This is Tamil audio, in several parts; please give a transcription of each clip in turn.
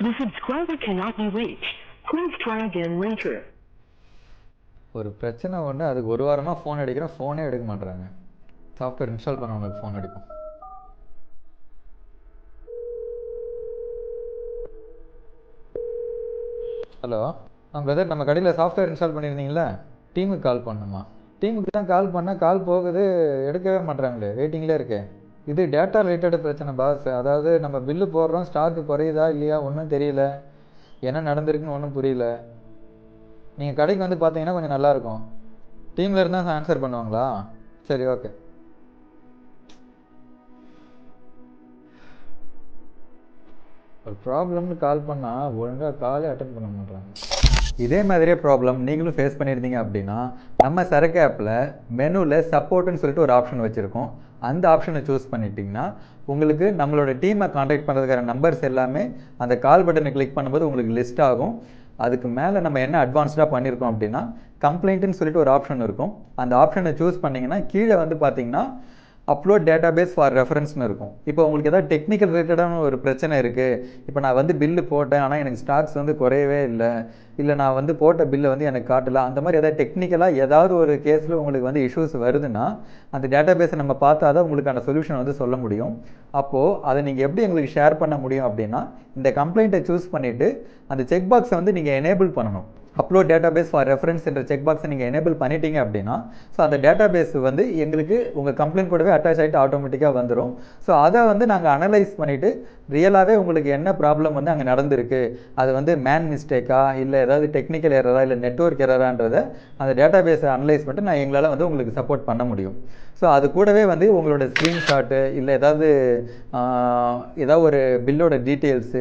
The subscriber cannot be reached. Please try again later. ஒரு பிரச்சனை ஒன்று, அதுக்கு ஒரு வாரமாக ஃபோன் அடிக்கிறேன், ஃபோனே எடுக்க மாட்டேறாங்க. சாஃப்ட்வேர் இன்ஸ்டால் பண்ணவங்களுக்கு ஃபோன் அடிக்கும். ஹலோ பிரதர், நம்ம கடையில் சாஃப்ட்வேர் இன்ஸ்டால் பண்ணியிருந்தீங்களா? டீமுக்கு கால் பண்ணணுமா? டீமுக்கு தான் கால் பண்ணால் கால் போகுது, எடுக்கவே மாட்டுறாங்களே, வெயிட்டிங்கில் இருக்கே. இது டேட்டா ரிலேட்டட் பிரச்சனை பாஸ். அதாவது நம்ம பில்லு போடுறோம், ஸ்டாக்கு குறையுதா இல்லையா ஒன்றும் தெரியல, என்ன நடந்திருக்குன்னு ஒன்றும் புரியல. நீங்கள் கடைக்கு வந்து பார்த்தீங்கன்னா கொஞ்சம் நல்லாயிருக்கும். டீமில் இருந்தால் ஆன்சர் பண்ணுவாங்களா? சரி, ஓகே. ஒரு ப்ராப்ளம்னு கால் பண்ணால் ஒழுங்காக காலே அட்டன் பண்ண மாட்டாங்க. இதே மாதிரியே ப்ராப்ளம் நீங்களும் ஃபேஸ் பண்ணியிருந்தீங்க அப்படின்னா, நம்ம சரக்கு ஆப்பில் மெனுவில் சப்போர்ட்டுன்னு சொல்லிட்டு ஒரு ஆப்ஷன் வச்சுருக்கோம். அந்த ஆப்ஷனை சூஸ் பண்ணிட்டீங்கன்னா உங்களுக்கு நம்மளோட டீமை காண்டாக்ட் பண்ணுறதுக்கான நம்பர்ஸ் எல்லாமே அந்த கால் பட்டனை கிளிக் பண்ணும்போது உங்களுக்கு லிஸ்ட் ஆகும். அதுக்கு மேலே நம்ம என்ன அட்வான்ஸ்டாக பண்ணியிருக்கோம் அப்படின்னா, கம்ப்ளைண்ட்டுன்னு சொல்லிட்டு ஒரு ஆப்ஷன் இருக்கும். அந்த ஆப்ஷனை சூஸ் பண்ணிங்கன்னா கீழே வந்து பார்த்தீங்கன்னா அப்லோட் டேட்டாபேஸ் ஃபார் ரெஃபரன்ஸ்னு இருக்கும். இப்போ உங்களுக்கு ஏதாவது டெக்னிக்கல் ரிலேட்டடான ஒரு பிரச்சனை இருக்குது, இப்போ நான் வந்து பில்லு போட்டேன் ஆனால் எனக்கு ஸ்டாக்ஸ் வந்து குறையவே இல்லை நான் வந்து போட்ட பில்லை வந்து எனக்கு காட்டலை, அந்த மாதிரி ஏதாவது டெக்னிக்கலாக ஏதாவது ஒரு கேஸில் உங்களுக்கு வந்து இஷ்யூஸ் வருதுன்னா அந்த டேட்டாபேஸை நம்ம பார்த்தா தான் உங்களுக்கான சொல்யூஷன் வந்து சொல்ல முடியும். அப்போது அதை நீங்கள் எப்படி எங்களுக்கு ஷேர் பண்ண முடியும் அப்படின்னா, இந்த கம்ப்ளைண்ட்டை சூஸ் பண்ணிவிட்டு அந்த செக் பாக்ஸை வந்து நீங்கள் எனேபிள் பண்ணணும். அப்லோட் டேட்டாபேஸ் ஃபார் ரெஃபரன்ஸ் என்ற செக் பாக்ஸை நீங்கள் எனேபிள் பண்ணிட்டீங்க அப்படின்னா, ஸோ அந்த டேட்டாபேஸ் வந்து எங்களுக்கு உங்கள் கம்ப்ளைண்ட் கூடவே அட்டாச் ஆகிட்டு ஆட்டோமேட்டிக்காக வந்துடும். ஸோ அதை வந்து நாங்கள் அனலைஸ் பண்ணிவிட்டு ரியலாகவே உங்களுக்கு என்ன ப்ராப்ளம் வந்து அங்கே நடந்திருக்கு, அது வந்து மேன் மிஸ்டேக்கா இல்லை ஏதாவது டெக்னிக்கல் எரரா இல்லை நெட்வொர்க் எரரான்றதை அந்த டேட்டாபேஸை அனலைஸ் பண்ணிட்டு நான் எங்களால் வந்து உங்களுக்கு சப்போர்ட் பண்ண முடியும். ஸோ அது கூடவே வந்து உங்களோட ஸ்க்ரீன்ஷாட்டு இல்லை ஏதாவது ஒரு பில்லோட டீட்டெயில்ஸு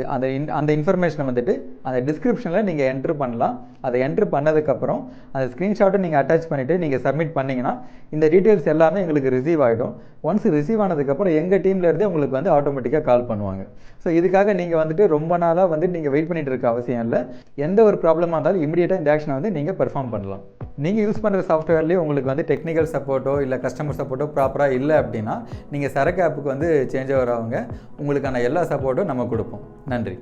அந்த இன்ஃபர்மேஷனை வந்துட்டு அந்த டிஸ்கிரிப்ஷனில் நீங்கள் என்ட்ரு பண்ணலாம். அதை என்ட்ரு பண்ணதுக்கப்புறம் அந்த ஸ்க்ரீன்ஷாட்டை நீங்கள் அட்டாச் பண்ணிவிட்டு நீங்கள் சப்மிட் பண்ணிங்கன்னா இந்த டீட்டெயில்ஸ் எல்லாமே எங்களுக்கு ரிசீவ் ஆகிடும். ஒன்ஸ் ரிசீவ் ஆனதுக்கப்புறம் எங்கள் டீம்லேருந்தே உங்களுக்கு வந்து ஆட்டோமேட்டிக்காக கால் பண்ணுவாங்க. ஸோ இதுக்காக நீங்கள் வந்துட்டு ரொம்ப நாளாக வந்து நீங்கள் வெயிட் பண்ணிகிட்டு இருக்க அவசியம் இல்லை. எந்த ஒரு ப்ராப்ளமாக இருந்தாலும் இமீடியட்டாக இந்த ஆக்ஷனை வந்து நீங்கள் பெர்ஃபார்ம் பண்ணலாம். நீங்கள் யூஸ் பண்ணுற சாஃப்ட்வேர்லேயே உங்களுக்கு வந்து டெக்னிக்கல் சப்போர்ட்டோ இல்லை கஸ்டமர் சப்போர்ட்டோ ப்ராப்பராக இல்லை அப்படின்னா நீங்கள் சரக்கு ஆப்புக்கு வந்து சேஞ்ச் ஓவர் ஆகுங்க. உங்களுக்கான எல்லா சப்போர்ட்டும் நம்ம கொடுப்போம். நன்றி.